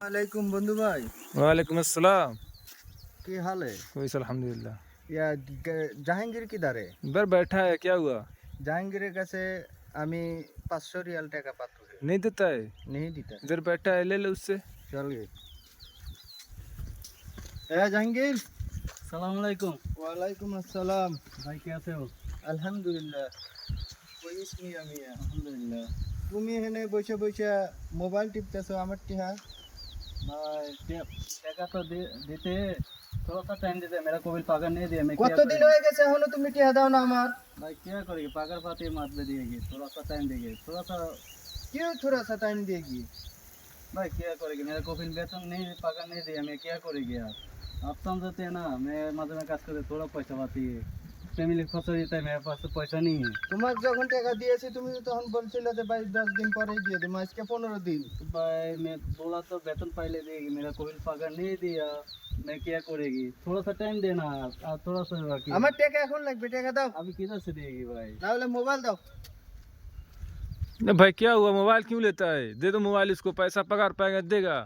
वालेकुम बंधु भाई। वालेकुम अस्सलाम। की हाल है? कोई अल्हम्दुलिल्लाह। জাহাঙ্গীর কিদারে? इधर बैठा है, क्या हुआ? জাহাঙ্গীরের কাছে আমি 500 রিয়াল টাকা পাঠাবো। नहीं देता है। नहीं देता। इधर बैठा है, ले ले उससे। चल गए। জাহাঙ্গীর। सलाम अलैकुम। वालेकुम अस्सलाम। भाई कैसे हो? আলহামদুলিল্লাহ। কোইস মিয়া মিয়া। अल्हम्दुलिल्लाह। তুমি এখানে বসে বসে মোবাইল টিপতেছো আমার টিহা। भाई टका तो देते हैं, थोड़ा सा टाइम देते हैं। मेरा कोविल पगार नहीं दिया, मैं क्या কতদিন হয়ে গেছে এখনো তুমি টিহা দাও না আমার? भाई क्या करेंगे, पगार पाती मात में दिएगी, थोड़ा सा टाइम देंगे, थोड़ा सा। क्यों थोड़ा सा टाइम देगी? भाई क्या करेंगे, मेरा कोविल वेतन नहीं, पगार नहीं दिया, मैं क्या करेंगे यार। आप समझते हैं ना, मैं माध्यम में काज करते थोड़ा पैसा पाती है, फैमिली खर्च देता है, मेरे पास तो पैसा नहीं है। তোমার যখন টাকা দিয়েছি তুমি তখন বলছিলে যে ভাই 10 দিন পরেই দিয়ে দেবো, আজকে 15 দিন। तो भाई मैं बोला तो वेतन पहले देगी, मेरा कोविल पगार नहीं दिया, मैं क्या करेगी, थोड़ा सा टाइम देना आप, थोड़ा सा बाकी। আমার টাকা এখন লাগবে, টাকা দাও। अभी किधर से देगी भाई? না হলে মোবাইল দাও। नहीं भाई, क्या हुआ? मोबाइल क्यों लेता है? दे दो मोबाइल इसको, पैसा पगार पाएगा देगा।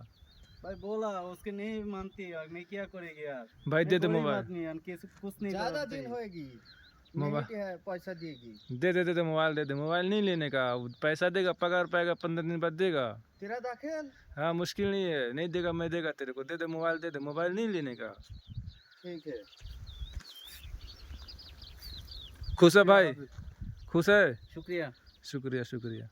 भाई बोला उसके नहीं मानती यार, मैं क्या करेगी यार। भाई मैं दे दे गरीब मोबाइल। आदमी यार, किसी कुछ नहीं ज्यादा करते। दिन होएगी, मोबाइल नहीं है पैसा देगी। दे दे मोबाइल दे दे। मोबाइल नहीं लेने का, वो पैसा देगा, पगार पाएगा 15 दिन बाद देगा। तेरा दाखिल। हाँ, मुश्किल नहीं है, नहीं देगा मैं देगा तेरे को। दे दे मोबाइल, दे दे मोबाइल, नहीं लेने का। ठीक है। खुश है भाई? खुश है? शुक्रिया। शुक्रिया शुक्रिया।